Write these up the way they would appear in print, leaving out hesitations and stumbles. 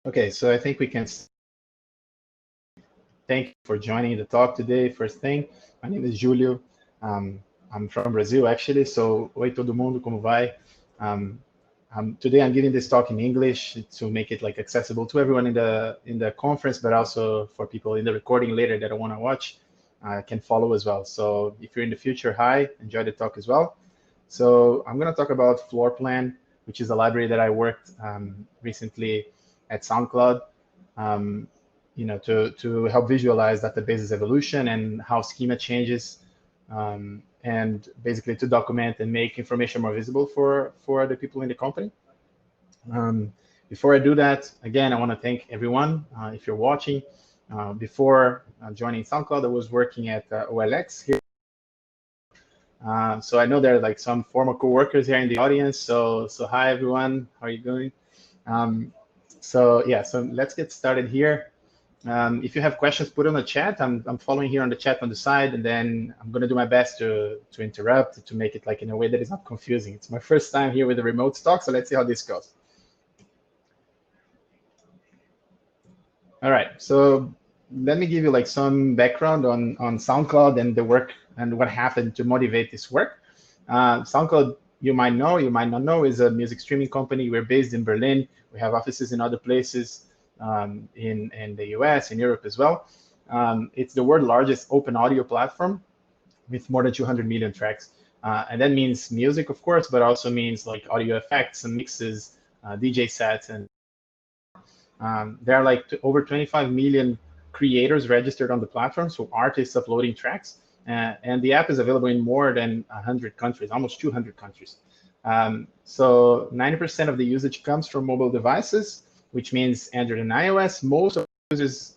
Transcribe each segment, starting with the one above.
Okay, so I think we can thank you for joining the talk today. First thing, my name is Julio. Um, I'm from Brazil, actually. So, oi todo mundo, como vai? Um, today I'm giving this talk in English to make it like accessible to everyone in the conference, but also for people in the recording later that I want to watch can follow as well. So, if you're in the future, hi, enjoy the talk as well. So, I'm going to talk about FloorPlan, which is a library that I worked recently at SoundCloud. Um, to help visualize databases evolution and how schema changes, and basically to document and make information more visible for the people in the company. Um, Before I do that, again, I want to thank everyone. If you're watching, before joining SoundCloud, I was working at OLX here. So I know there are like some former coworkers here in the audience. So hi everyone, how are you doing? So yeah, so let's get started here. If you have questions, put on the chat. I'm following here on the chat on the side, and then I'm going to do my best to interrupt, to make it like in a way that is not confusing. It's my first time here with the remote talk, so let's see how this goes. All right, so let me give you like some background on SoundCloud and the work and what happened to motivate this work. SoundCloud, you might know, you might not know, is a music streaming company. We're based in Berlin. We have offices in other places in the US, in Europe as well. It's the world's largest open audio platform with more than 200 million tracks. And that means music, of course, but also means like audio effects and mixes, DJ sets, and there are like over 25 million creators registered on the platform, so artists uploading tracks. And the app is available in more than 100 countries, almost 200 countries. So 90% of the usage comes from mobile devices, which means Android and iOS. Most of the users,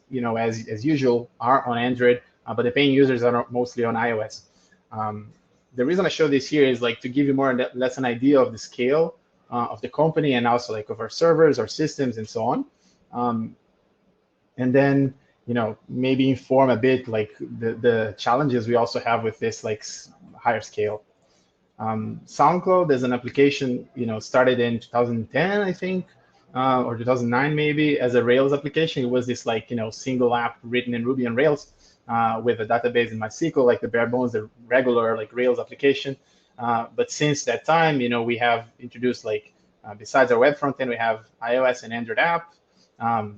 as usual, are on Android, but the paying users are mostly on iOS. The reason I show this here is like to give you more or less an idea of the scale of the company, and also like of our servers, our systems, and so on. And then, maybe inform a bit like the challenges we also have with this like higher scale. SoundCloud as an application, started in 2010, I think, or 2009 maybe, as a Rails application. It was this like, single app written in Ruby on Rails with a database in MySQL, like the bare bones, the regular like Rails application. But since that time, we have introduced like, besides our web front end, we have iOS and Android app,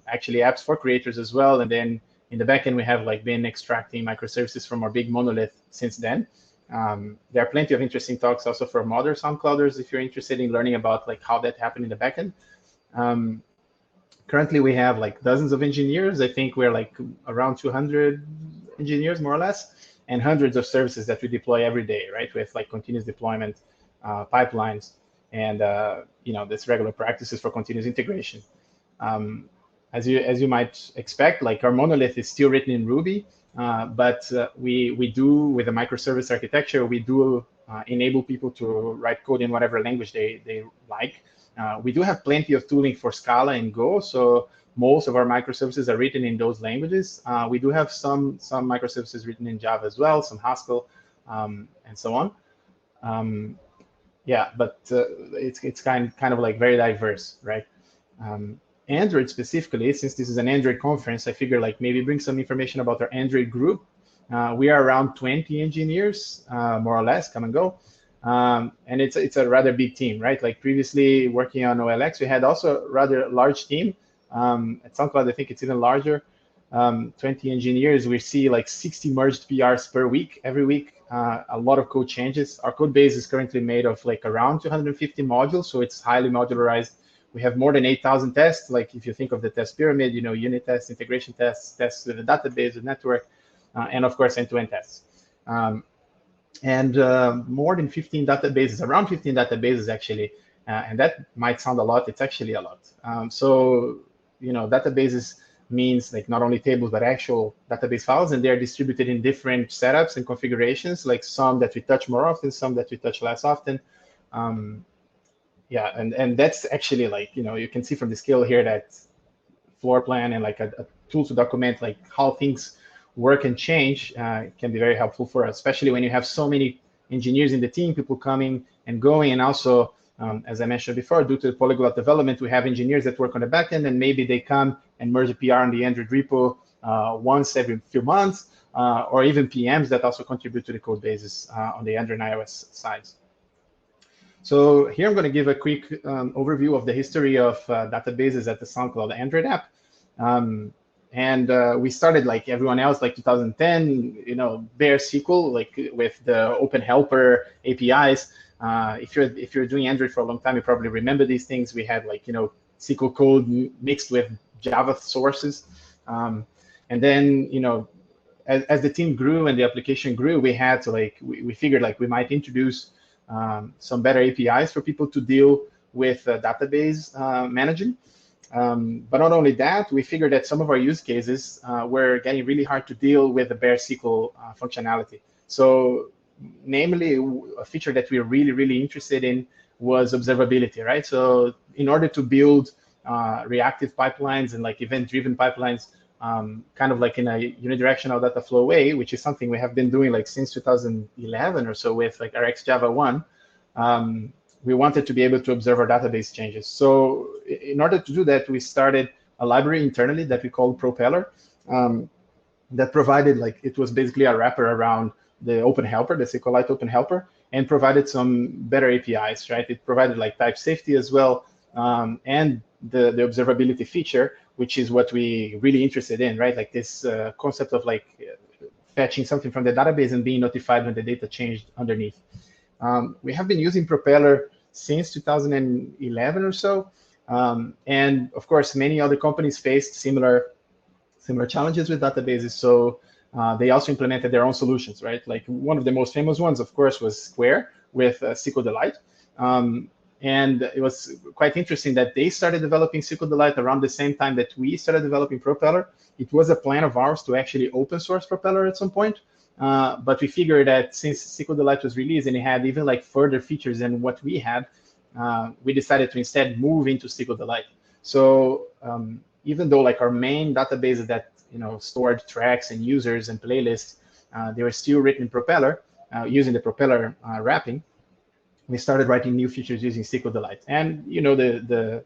actually apps for creators as well. And then in the backend, we have like been extracting microservices from our big monolith since then. There are plenty of interesting talks also from other SoundClouders if you're interested in learning about like how that happened in the backend. Currently, we have like dozens of engineers. I think we're like around 200 engineers, more or less, and hundreds of services that we deploy every day, right? With like continuous deployment pipelines and this regular practices for continuous integration. As you might expect, like our monolith is still written in Ruby, but we do, with a microservice architecture, we do enable people to write code in whatever language they like. We do have plenty of tooling for Scala and Go, so most of our microservices are written in those languages. We do have some microservices written in Java as well, some Haskell, and so on. Yeah, but it's kind of like very diverse, right? Android specifically, since this is an Android conference, I figure like maybe bring some information about our Android group. We are around 20 engineers, more or less, come and go. And it's a rather big team, right? Like previously working on OLX, we had also a rather large team. At SoundCloud, I think it's even larger. 20 engineers, we see like 60 merged PRs per week, every week. A lot of code changes. Our code base is currently made of like around 250 modules, so it's highly modularized. We have more than 8,000 tests. Like if you think of the test pyramid, unit tests, integration tests, tests with the database, with network, and of course end-to-end tests. And more than 15 databases, around 15 databases actually, and that might sound a lot. It's actually a lot. So databases means like not only tables but actual database files, and they're distributed in different setups and configurations. Like some that we touch more often, some that we touch less often. Yeah, and that's actually like, you can see from the scale here that FloorPlan and like a tool to document like how things work and change can be very helpful for us, especially when you have so many engineers in the team, people coming and going, and also As I mentioned before, due to the polyglot development, we have engineers that work on the backend, and maybe they come and merge a PR on the Android repo once every few months, or even PMs that also contribute to the code bases on the Android and iOS sides. So here I'm going to give a quick overview of the history of databases at the SoundCloud Android app. We started like everyone else, like 2010, bare SQL, like with the Open Helper APIs. If you're doing Android for a long time, you probably remember these things. We had like SQL code mixed with Java sources, and then as the team grew and the application grew, we had to we figured like we might introduce some better APIs for people to deal with database managing. But not only that, we figured that some of our use cases were getting really hard to deal with the bare SQL functionality. So namely, a feature that we're really, really interested in was observability, right? So in order to build reactive pipelines and like event-driven pipelines, kind of like in a unidirectional data flow way, which is something we have been doing like since 2011 or so with like RX Java 1, we wanted to be able to observe our database changes. So in order to do that, we started a library internally that we called Propeller, that provided it was basically a wrapper around the Open Helper, the SQLite Open Helper, and provided some better APIs, right? It provided like type safety as well, and the observability feature, which is what we really interested in, right? Like this concept of fetching something from the database and being notified when the data changed underneath. We have been using Propeller since 2011 or so, and of course, many other companies faced similar challenges with databases. So they also implemented their own solutions, right? Like one of the most famous ones, of course, was Square with SQLite. And it was quite interesting that they started developing SQLite around the same time that we started developing Propeller. It was a plan of ours to actually open source Propeller at some point. But we figured that since SQLite was released and it had even further features than what we had, we decided to instead move into SQLite. So even though our main databases that stored tracks and users and playlists, they were still written in Propeller using the Propeller wrapping, we started writing new features using SQLite. And the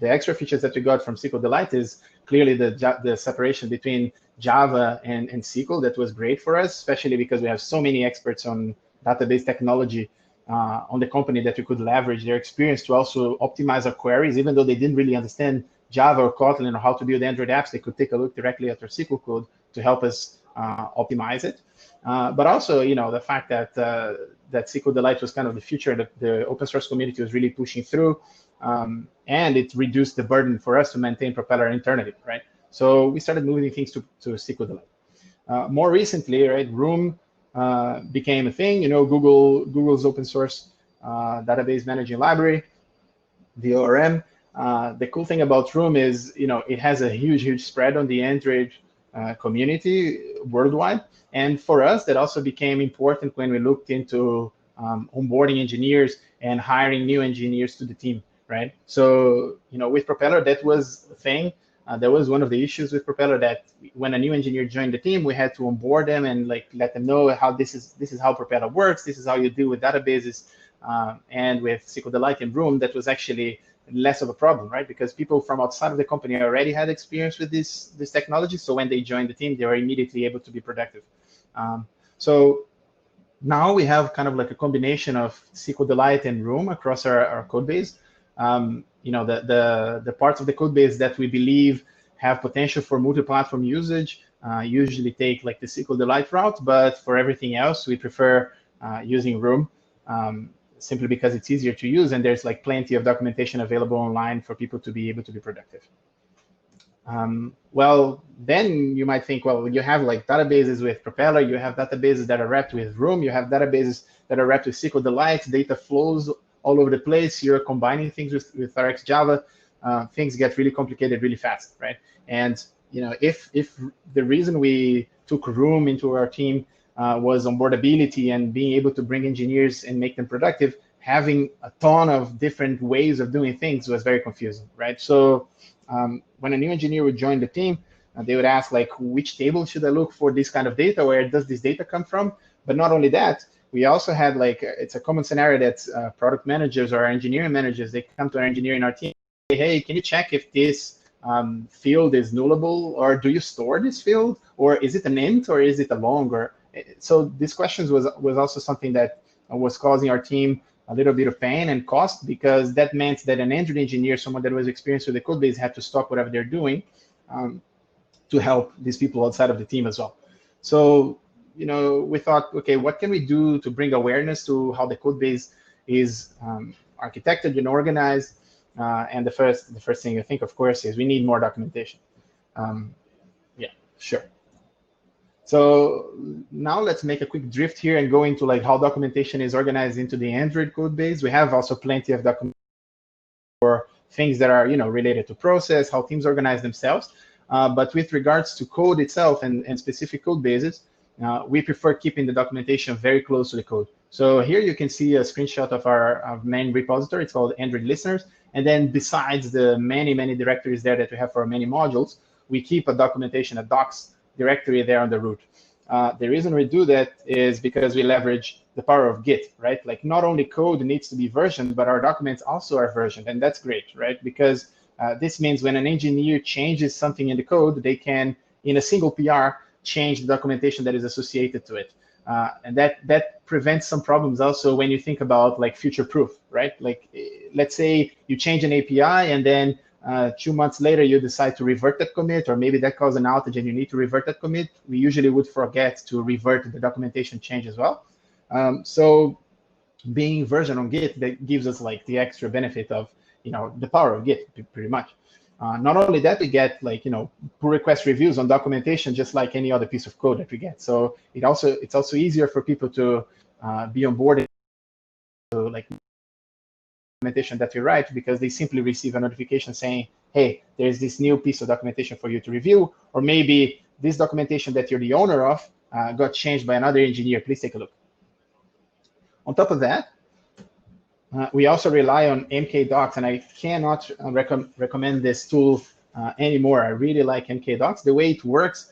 extra features that we got from SQLite is clearly the separation between Java and SQL. That was great for us, especially because we have so many experts on database technology on the company that we could leverage their experience to also optimize our queries. Even though they didn't really understand Java or Kotlin or how to build Android apps, they could take a look directly at our SQL code to help us optimize it. But also, the fact that SQLite was kind of the future that the open source community was really pushing through, and it reduced the burden for us to maintain Propeller internally, right? So we started moving things to SQLite. More recently, right, Room became a thing. Google's open source database managing library, the ORM. The cool thing about Room is, it has a huge spread on the Android community worldwide. And for us, that also became important when we looked into onboarding engineers and hiring new engineers to the team, right? So, with Propeller, that was a thing. That was one of the issues with Propeller, that when a new engineer joined the team, we had to onboard them and let them know how this is how Propeller works. This is how you deal with databases. And with SQLite and Room, that was actually less of a problem, right? Because people from outside of the company already had experience with this technology. So when they joined the team, they were immediately able to be productive. So now we have kind of a combination of SQLite and Room across our code base. The parts of the code base that we believe have potential for multi-platform usage usually take the SQLite route, but for everything else, we prefer using Room. Simply because it's easier to use, and there's plenty of documentation available online for people to be able to be productive. Well, then you might think, well, you have databases with Propeller, you have databases that are wrapped with Room, you have databases that are wrapped with SQLite, data flows all over the place, you're combining things with RX Java, things get really complicated really fast, right? And if the reason we took Room into our team was onboardability and being able to bring engineers and make them productive, having a ton of different ways of doing things was very confusing, right? So when a new engineer would join the team, they would ask which table should I look for this kind of data? Where does this data come from? But not only that, we also had like, it's a common scenario that product managers or engineering managers, they come to our engineer in our team, say, hey, can you check if this field is nullable, or do you store this field, or is it an int, or is it a long, or so these questions was also something that was causing our team a little bit of pain and cost, because that meant that an Android engineer, someone that was experienced with the code base, had to stop whatever they're doing to help these people outside of the team as well. So, we thought, okay, what can we do to bring awareness to how the code base is architected and organized? And the first thing I think, of course, is we need more documentation. Yeah, sure. So now let's make a quick drift here and go into like how documentation is organized into the Android code base. We have also plenty of documentation for things that are related to process, how teams organize themselves. But with regards to code itself and specific code bases, we prefer keeping the documentation very close to the code. So here you can see a screenshot of our main repository. It's called Android Listeners. And then besides the many directories there that we have for our many modules, we keep a documentation, a docs directory there on the root. The reason we do that is because we leverage the power of Git, right? Like not only code needs to be versioned, but our documents also are versioned, and that's great, right? Because this means when an engineer changes something in the code, they can, in a single PR, change the documentation that is associated to it. And that prevents some problems also when you think about like future proof, right? Like let's say you change an API and then 2 months later, you decide to revert that commit, or maybe that caused an outage and you need to revert that commit. We usually would forget to revert the documentation change as well. So being version on Git, that gives us like the extra benefit of the power of Git, pretty much. Not only that, we get like pull request reviews on documentation just like any other piece of code that we get. So it's also easier for people to be on board to like documentation that we write, because they simply receive a notification saying, hey, there's this new piece of documentation for you to review, or maybe this documentation that you're the owner of got changed by another engineer. Please take a look. On top of that, we also rely on mkdocs, and I cannot recommend this tool anymore. I really like mkdocs. The way it works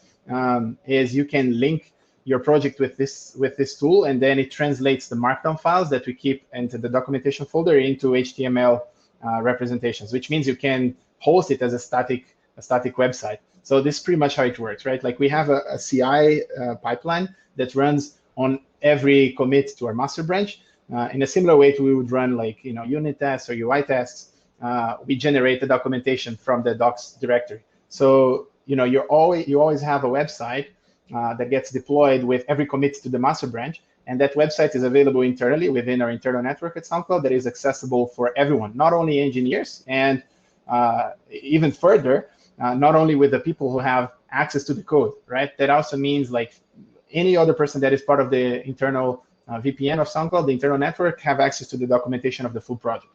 is you can link your project with this tool, and then it translates the markdown files that we keep into the documentation folder into HTML representations, which means you can host it as a static website. So this is pretty much how it works, right? Like we have a CI pipeline that runs on every commit to our master branch. In a similar way to we would run like unit tests or UI tests, we generate the documentation from the docs directory. So you always have a website that gets deployed with every commit to the master branch, and that website is available internally within our internal network at SoundCloud that is accessible for everyone, not only engineers, and even further, not only with the people who have access to the code, right? That also means like any other person that is part of the internal VPN of SoundCloud, the internal network, have access to the documentation of the full project.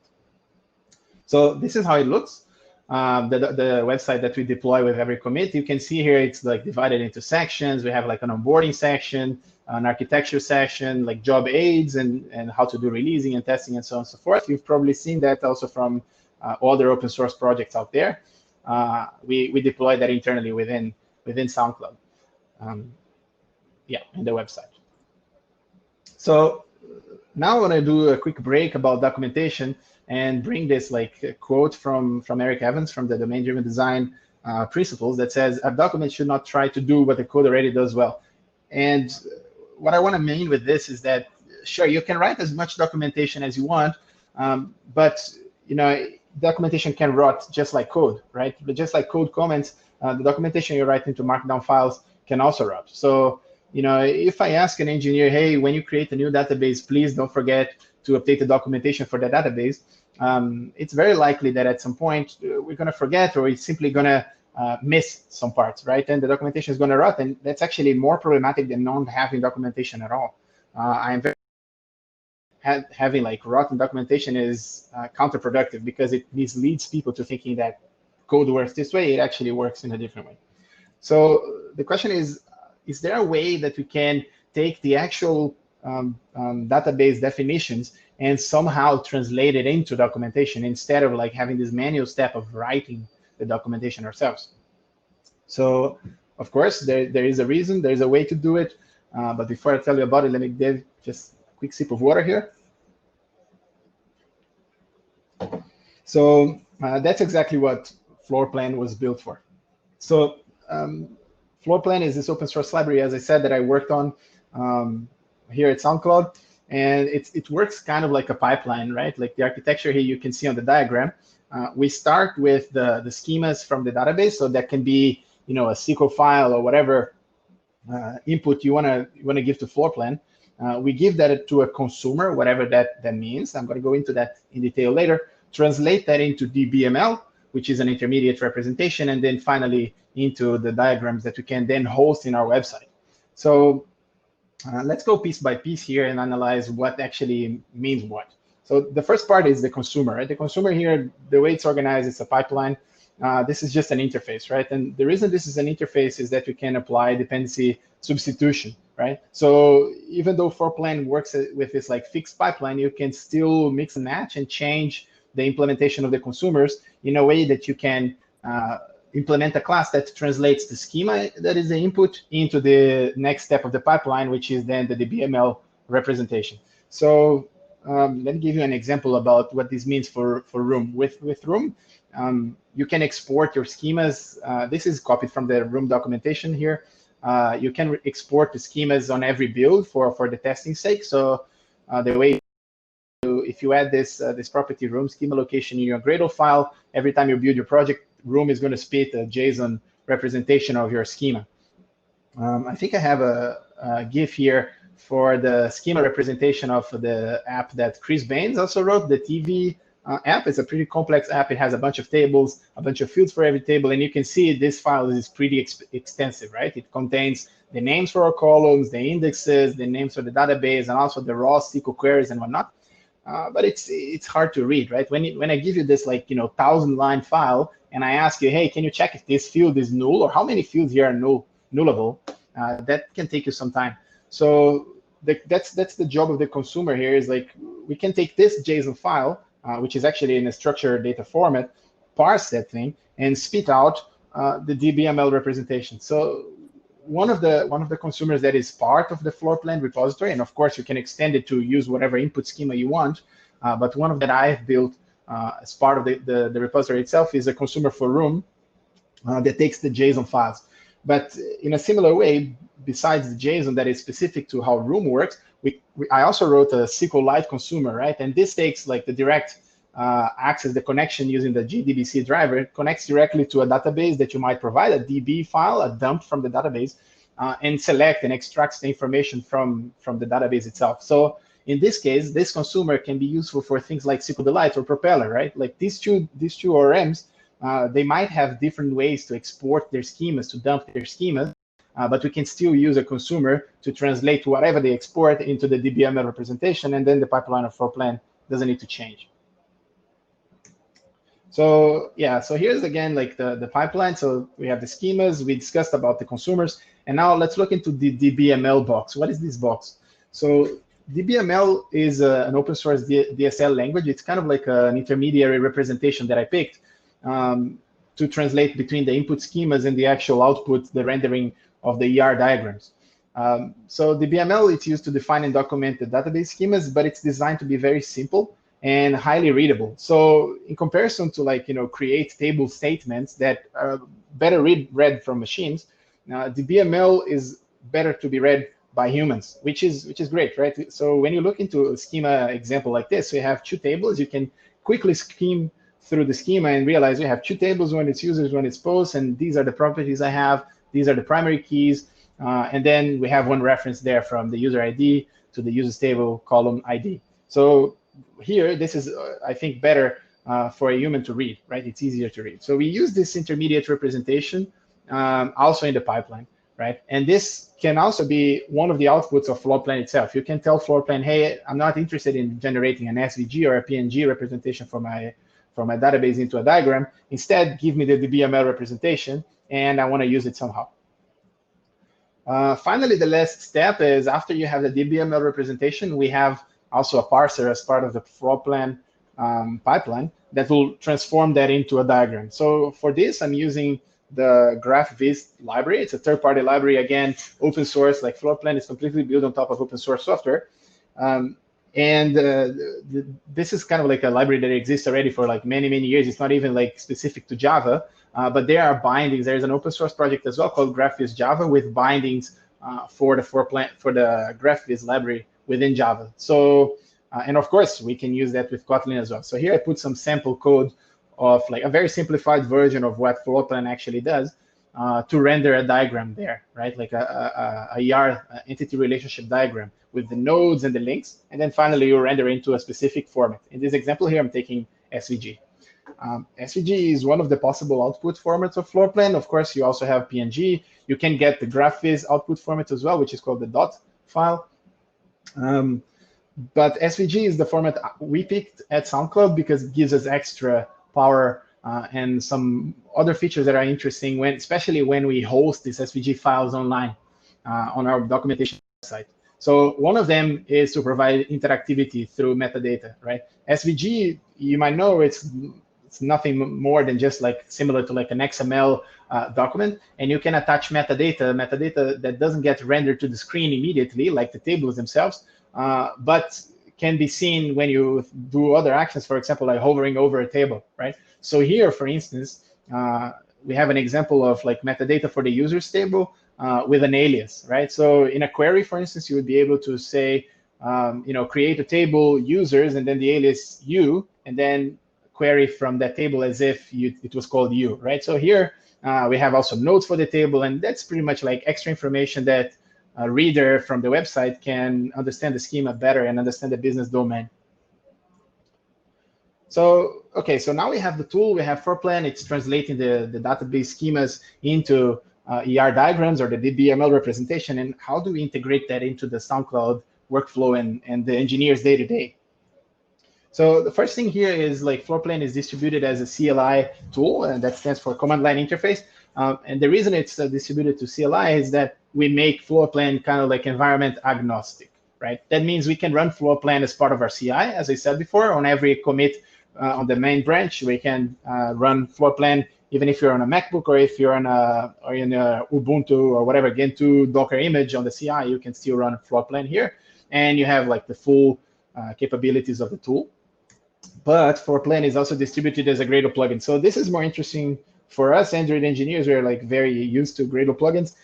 So this is how it looks. The website that we deploy with every commit, you can see here it's like divided into sections. We have like an onboarding section, an architecture section, like job aids and how to do releasing and testing and so on and so forth. You've probably seen that also from other open source projects out there. We deploy that internally within SoundCloud. Yeah, in the website. So now I want to do a quick break about documentation and bring this like quote from Eric Evans from the domain-driven design principles that says a document should not try to do what the code already does well. And what I want to mean with this is that, sure, you can write as much documentation as you want, but documentation can rot just like code, right? But just like code comments, the documentation you write into Markdown files can also rot. So if I ask an engineer, hey, when you create a new database, please don't forget to update the documentation for the database, it's very likely that at some point we're going to forget, or it's simply going to miss some parts, right? And the documentation is going to rot, and that's actually more problematic than not having documentation at all. I'm very having like rotten documentation is counterproductive, because it misleads people to thinking that code works this way. It actually works in a different way. So the question is there a way that we can take the actual database definitions and somehow translate it into documentation instead of like having this manual step of writing the documentation ourselves? So of course, there is a reason, there's a way to do it. But before I tell you about it, let me give just quick sip of water here. So that's exactly what FloorPlan was built for. So FloorPlan is this open source library, as I said, that I worked on here at SoundCloud. And it works kind of like a pipeline, right? Like the architecture here you can see on the diagram. We start with the schemas from the database. So that can be, a SQL file or whatever input you wanna give to FloorPlan. We give that to a consumer, whatever that means. I'm going to go into that in detail later. Translate that into DBML, which is an intermediate representation, and then finally into the diagrams that we can then host in our website. So let's go piece by piece here and analyze what actually means what. So the first part is the consumer, right? The consumer here, the way it's organized, it's a pipeline. This is just an interface, right? And the reason this is an interface is that we can apply dependency substitution, right? So even though FloorPlan works with this like fixed pipeline, you can still mix and match and change the implementation of the consumers in a way that you can implement a class that translates the schema that is the input into the next step of the pipeline, which is then the DBML representation. So let me give you an example about what this means for Room. With Room, you can export your schemas. This is copied from the Room documentation here. You can export the schemas on every build for the testing sake. So the way if you add this property Room schema location in your Gradle file, every time you build your project, Room is going to spit a JSON representation of your schema. I think I have a GIF here for the schema representation of the app that Chris Baines also wrote, the TV app. It's a pretty complex app. It has a bunch of tables, a bunch of fields for every table, and you can see this file is pretty extensive, right? It contains the names for our columns, the indexes, the names for the database, and also the raw SQL queries and whatnot. But it's hard to read, right? When I give you this 1,000-line file and I ask you, hey, can you check if this field is null or how many fields here are nullable? That can take you some time. So that's the job of the consumer here is we can take this JSON file, which is actually in a structured data format, parse that thing, and spit out the DBML representation. So one of the consumers that is part of the FloorPlan repository, and of course you can extend it to use whatever input schema you want, but one of that I've built as part of the repository itself is a consumer for Room that takes the JSON files. But in a similar way, besides the JSON that is specific to how Room works, I also wrote a SQLite consumer, right? And this takes the direct access, the connection using the JDBC driver. It connects directly to a database that you might provide, a DB file, a dump from the database, and select and extracts the information from the database itself. So in this case, this consumer can be useful for things like SQLite or Propeller, right? Like these two ORMs, they might have different ways to export their schemas, to dump their schemas, but we can still use a consumer to translate whatever they export into the DBML representation, and then the pipeline of FloorPlan doesn't need to change. So yeah, so here's again the pipeline. So we have the schemas, we discussed about the consumers, and now let's look into the DBML box. What is this box? So DBML is an open source DSL language. It's kind of like an intermediary representation that I picked to translate between the input schemas and the actual output, the rendering of the ER diagrams. So DBML, it's used to define and document the database schemas, but it's designed to be very simple and highly readable. So in comparison to create table statements that are better read from machines, DBML is better to be read by humans, which is great, right? So when you look into a schema example like this, we have two tables. You can quickly skim through the schema and realize we have two tables, when it's users, when it's posts, and these are the properties I have. These are the primary keys, and then we have one reference there from the user ID to the users table column ID. So here, this is, I think, better for a human to read, right? It's easier to read. So we use this intermediate representation also in the pipeline, right? And this can also be one of the outputs of FloorPlan itself. You can tell FloorPlan, hey, I'm not interested in generating an SVG or a PNG representation for my database into a diagram. Instead, give me the DBML representation, and I want to use it somehow. Finally, the last step is after you have the DBML representation, we have also a parser as part of the FloorPlan pipeline that will transform that into a diagram. So for this, I'm using the GraphViz library. It's a third-party library, again, open source, like FloorPlan is completely built on top of open source software. This is kind of like a library that exists already for like many, many years. It's not even like specific to Java, but there are bindings. There's an open source project as well called GraphViz Java with bindings for the GraphViz library within Java. So, and of course, we can use that with Kotlin as well. So here I put some sample code of like a very simplified version of what FloorPlan actually does to render a diagram there, right? Like a ER entity relationship diagram with the nodes and the links. And then finally, you render into a specific format. In this example here, I'm taking SVG. SVG is one of the possible output formats of FloorPlan. Of course, you also have PNG. You can get the GraphViz output format as well, which is called the dot file. But SVG is the format we picked at SoundCloud because it gives us extra power and some other features that are interesting, especially when we host these SVG files online on our documentation site. So one of them is to provide interactivity through metadata, right? SVG, you might know, it's nothing more than just like similar to like an XML document, and you can attach metadata that doesn't get rendered to the screen immediately, like the tables themselves, but can be seen when you do other actions, for example, like hovering over a table, right? So here, for instance, we have an example of like metadata for the users table with an alias, right? So in a query, for instance, you would be able to say, create a table users and then the alias you, and then query from that table as if it was called you, right? So here we have also nodes for the table, and that's pretty much like extra information that a reader from the website can understand the schema better and understand the business domain. So, okay, so now we have the tool, we have FloorPlan, it's translating the database schemas into ER diagrams or the DBML representation, and how do we integrate that into the SoundCloud workflow and the engineers day-to-day? So the first thing here is like FloorPlan is distributed as a CLI tool, and that stands for Command Line Interface. And the reason it's distributed to CLI is that we make FloorPlan kind of like environment agnostic, right? That means we can run FloorPlan as part of our CI, as I said before. On every commit on the main branch, we can run FloorPlan even if you're on a MacBook or if you're on in a Ubuntu or whatever Gentoo Docker image on the CI, you can still run FloorPlan here, and you have like the full capabilities of the tool. But FloorPlan is also distributed as a Gradle plugin. So this is more interesting for us Android engineers. We're like very used to Gradle plugins.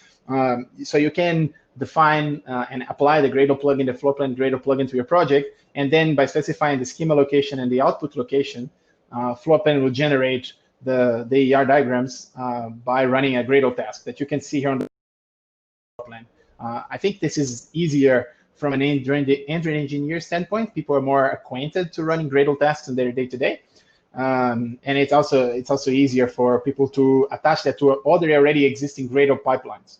So you can define and apply the Gradle plugin, the FloorPlan Gradle plugin to your project. And then by specifying the schema location and the output location, FloorPlan will generate the ER diagrams by running a Gradle task that you can see here on the FloorPlan. I think this is easier from an Android engineer standpoint. People are more acquainted to running Gradle tasks in their day-to-day. And it's also easier for people to attach that to other already existing Gradle pipelines.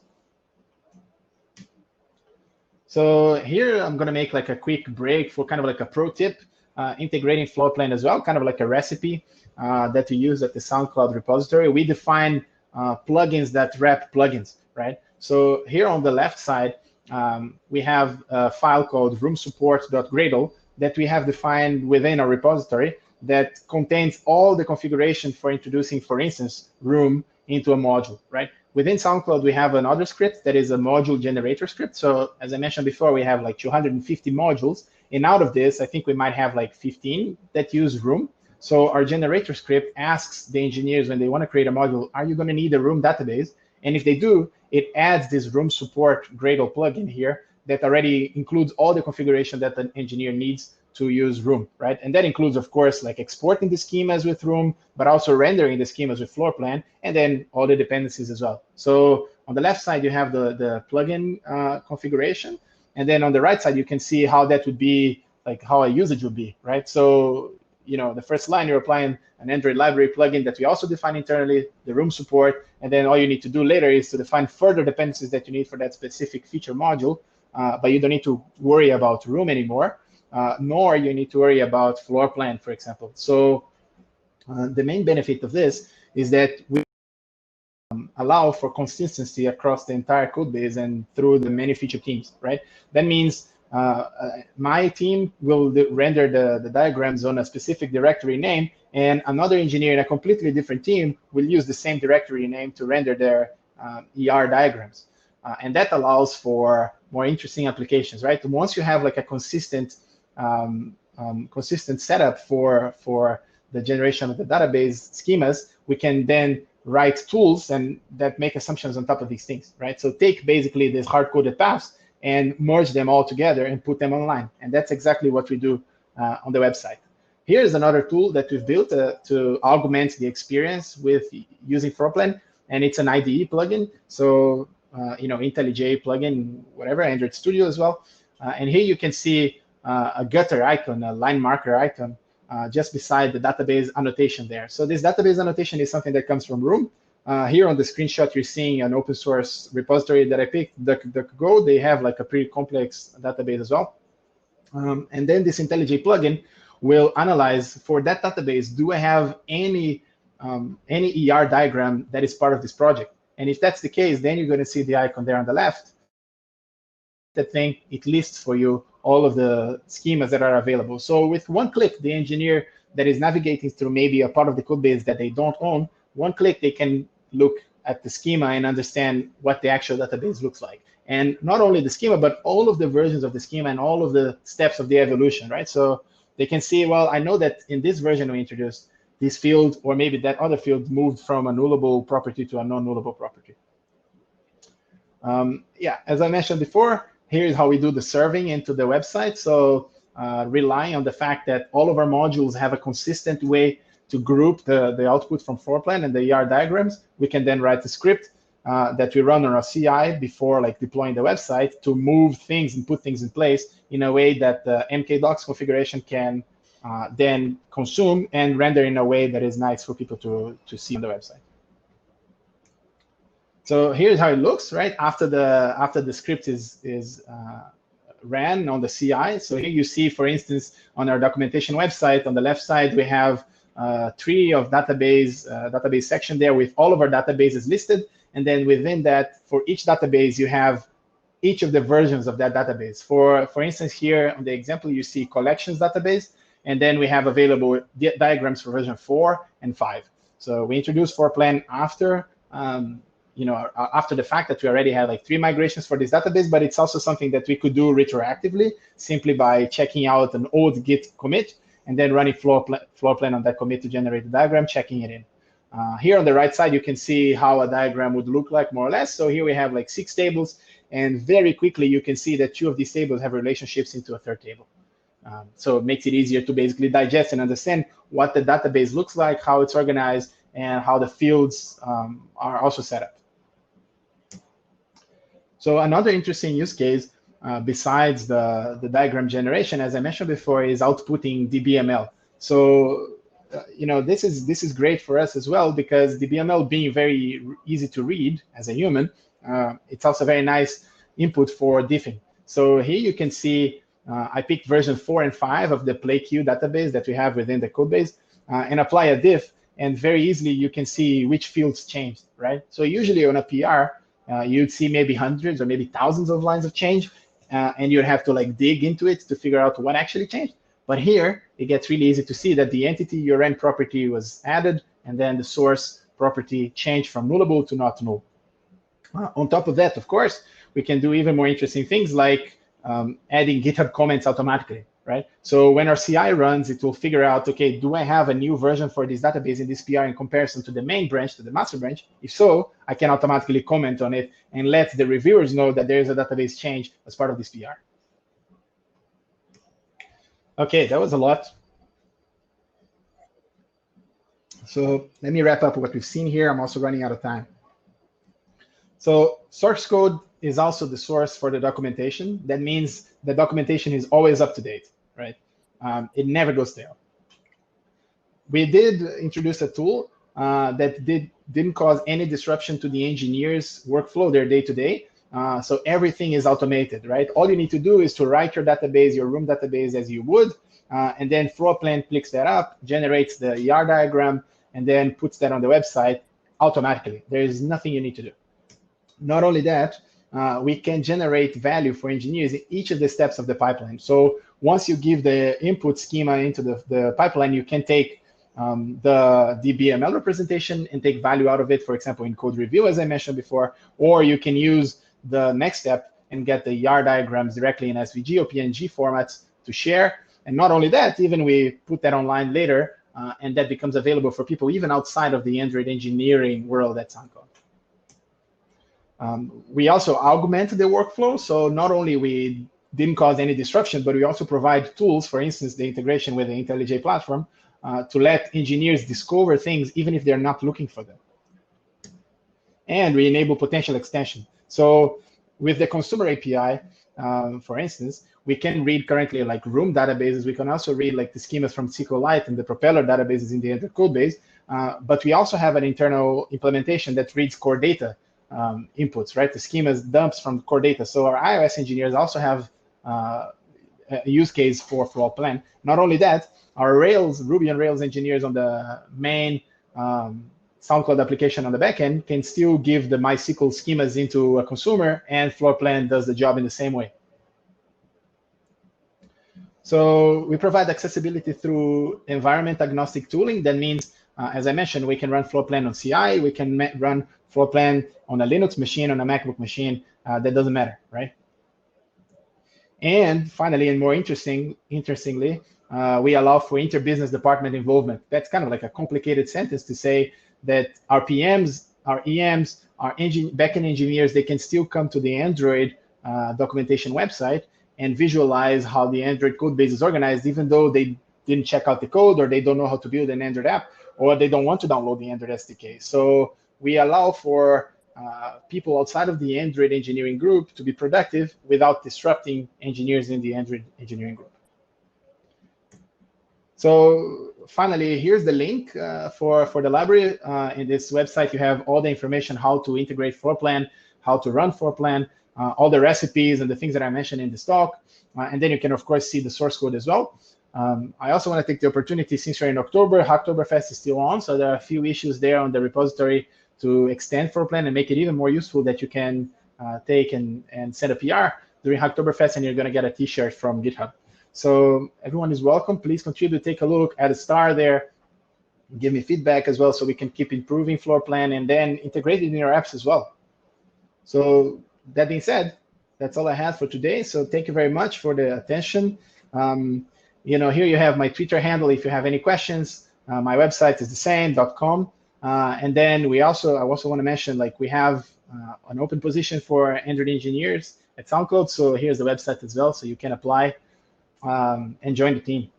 So here I'm going to make like a quick break for kind of like a pro tip, integrating FloorPlan as well, kind of like a recipe that we use at the SoundCloud repository. We define plugins that wrap plugins, right? So here on the left side, we have a file called roomsupport.gradle that we have defined within our repository that contains all the configuration for introducing, for instance, room into a module, right? Within SoundCloud, we have another script that is a module generator script. So as I mentioned before, we have like 250 modules. And out of this, I think we might have like 15 that use room. So our generator script asks the engineers when they want to create a module, are you going to need a room database? And if they do, it adds this room support Gradle plugin here that already includes all the configuration that an engineer needs to use room, right? And that includes, of course, like exporting the schemas with room, but also rendering the schemas with FloorPlan, and then all the dependencies as well. So on the left side, you have the plugin configuration, and then on the right side, you can see how that would be, like how a usage would be, right? So, the first line, you're applying an Android library plugin that we also define internally, the room support, and then all you need to do later is to define further dependencies that you need for that specific feature module, but you don't need to worry about room anymore. Nor you need to worry about FloorPlan, for example. So the main benefit of this is that we allow for consistency across the entire code base and through the many feature teams, right? That means my team will render the diagrams on a specific directory name, and another engineer in a completely different team will use the same directory name to render their ER diagrams. And that allows for more interesting applications, right? Once you have like a consistent consistent setup for the generation of the database schemas, we can then write tools and that make assumptions on top of these things, right? So take basically these hard-coded paths and merge them all together and put them online. And that's exactly what we do on the website. Here's another tool that we've built to augment the experience with using FloorPlan, and it's an IDE plugin. So, IntelliJ plugin, whatever, Android Studio as well. And here you can see a gutter icon, a line marker icon, just beside the database annotation there. So this database annotation is something that comes from Room. Here on the screenshot, you're seeing an open source repository that I picked, DuckDuckGo. They have like a pretty complex database as well. And then this IntelliJ plugin will analyze for that database, do I have any ER diagram that is part of this project? And if that's the case, then you're going to see the icon there on the left. That thing, it lists for you all of the schemas that are available. So with one click, the engineer that is navigating through maybe a part of the code base that they don't own, one click, they can look at the schema and understand what the actual database looks like. And not only the schema, but all of the versions of the schema and all of the steps of the evolution, right? So they can see, well, I know that in this version we introduced this field, or maybe that other field moved from a nullable property to a non-nullable property. Yeah, as I mentioned before, here's how we do the serving into the website. So relying on the fact that all of our modules have a consistent way to group the output from FloorPlan and the ER diagrams, we can then write a script that we run on our CI before like deploying the website to move things and put things in place in a way that the mkdocs configuration can then consume and render in a way that is nice for people to see on the website. So here's how it looks, right? After the script is ran on the CI. So here you see, for instance, on our documentation website, on the left side, we have tree of database section there with all of our databases listed. And then within that, for each database, you have each of the versions of that database. For instance, here on the example, you see collections database, and then we have available diagrams for version 4 and 5. So we introduced FloorPlan after after the fact that we already had like 3 migrations for this database, but it's also something that we could do retroactively simply by checking out an old Git commit and then running FloorPlan on that commit to generate the diagram, checking it in. Here on the right side, you can see how a diagram would look like more or less. So here we have like 6 tables, and very quickly you can see that 2 of these tables have relationships into a 3rd table. So it makes it easier to basically digest and understand what the database looks like, how it's organized, and how the fields are also set up. So another interesting use case besides the diagram generation, as I mentioned before, is outputting DBML. So this is great for us as well, because DBML being very easy to read as a human, it's also very nice input for diffing. So here you can see I picked version 4 and 5 of the PlayQ database that we have within the code base and apply a diff, and very easily you can see which fields changed, right? So usually on a PR, you'd see maybe hundreds or maybe thousands of lines of change, and you'd have to like dig into it to figure out what actually changed. But here, it gets really easy to see that the entity URN property was added, and then the source property changed from nullable to not null. On top of that, of course, we can do even more interesting things like adding GitHub comments automatically, right? So when our CI runs, it will figure out, okay, do I have a new version for this database in this PR in comparison to the main branch, to the master branch? If so, I can automatically comment on it and let the reviewers know that there is a database change as part of this PR. Okay, that was a lot. So let me wrap up what we've seen here. I'm also running out of time. So source code is also the source for the documentation. That means the documentation is always up to date, right? It never goes stale. We did introduce a tool that didn't cause any disruption to the engineers' workflow, their day-to-day. So everything is automated, right? All you need to do is to write your database, your room database as you would, and then FloorPlan picks that up, generates the ER diagram, and then puts that on the website automatically. There is nothing you need to do. Not only that, we can generate value for engineers in each of the steps of the pipeline. So once you give the input schema into the pipeline, you can take the DBML representation and take value out of it, for example, in code review, as I mentioned before, or you can use the next step and get the yard diagrams directly in SVG or PNG formats to share. And not only that, even we put that online later, and that becomes available for people even outside of the Android engineering world at SoundCloud. We also augment the workflow. So not only we didn't cause any disruption, but we also provide tools, for instance, the integration with the IntelliJ platform, to let engineers discover things even if they're not looking for them. And we enable potential extension. So with the consumer API, for instance, we can read currently like room databases. We can also read like the schemas from SQLite and the propeller databases in the Android code base. But we also have an internal implementation that reads core data inputs, right? The schemas dumps from core data. So our iOS engineers also have a use case for FloorPlan. Not only that, our Rails, Ruby on Rails engineers on the main SoundCloud application on the backend can still give the MySQL schemas into a consumer, and FloorPlan does the job in the same way. So we provide accessibility through environment agnostic tooling. That means, as I mentioned, we can run FloorPlan on CI, we can run FloorPlan on a Linux machine, on a MacBook machine, that doesn't matter, right? And finally, and more interestingly, we allow for inter-business department involvement. That's kind of like a complicated sentence to say that our PMs, our EMs, our backend engineers, they can still come to the Android documentation website and visualize how the Android code base is organized, even though they didn't check out the code, or they don't know how to build an Android app, or they don't want to download the Android SDK. So we allow for people outside of the Android engineering group to be productive without disrupting engineers in the Android engineering group. So finally, here's the link for the library. In this website, you have all the information how to integrate FloorPlan, how to run FloorPlan, all the recipes and the things that I mentioned in this talk. And then you can, of course, see the source code as well. I also want to take the opportunity, since we're in October, Hacktoberfest is still on, so there are a few issues there on the repository to extend FloorPlan and make it even more useful that you can take and send a PR during Hacktoberfest, and you're going to get a t-shirt from GitHub. So everyone is welcome. Please contribute, take a look, add a star there, give me feedback as well so we can keep improving FloorPlan and then integrate it in your apps as well. So that being said, that's all I had for today. So thank you very much for the attention. Here you have my Twitter handle if you have any questions. My website is the same.com. And then I also want to mention, like, we have an open position for Android engineers at SoundCloud. So here's the website as well, so you can apply and join the team.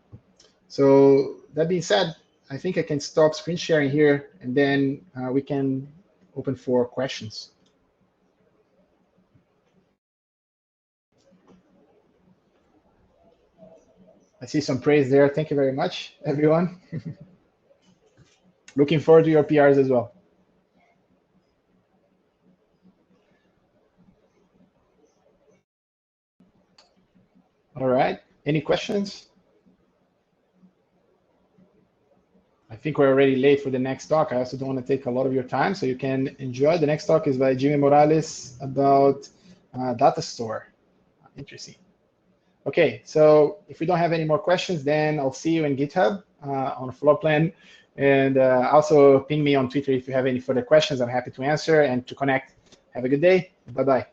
So that being said, I think I can stop screen sharing here, and then we can open for questions. I see some praise there. Thank you very much, everyone. Looking forward to your PRs as well. All right. Any questions? I think we're already late for the next talk. I also don't want to take a lot of your time, so you can enjoy. The next talk is by Jimmy Morales about data store. Interesting. Okay, so if we don't have any more questions, then I'll see you in GitHub on FloorPlan. And also ping me on Twitter if you have any further questions. I'm happy to answer and to connect. Have a good day. Bye-bye.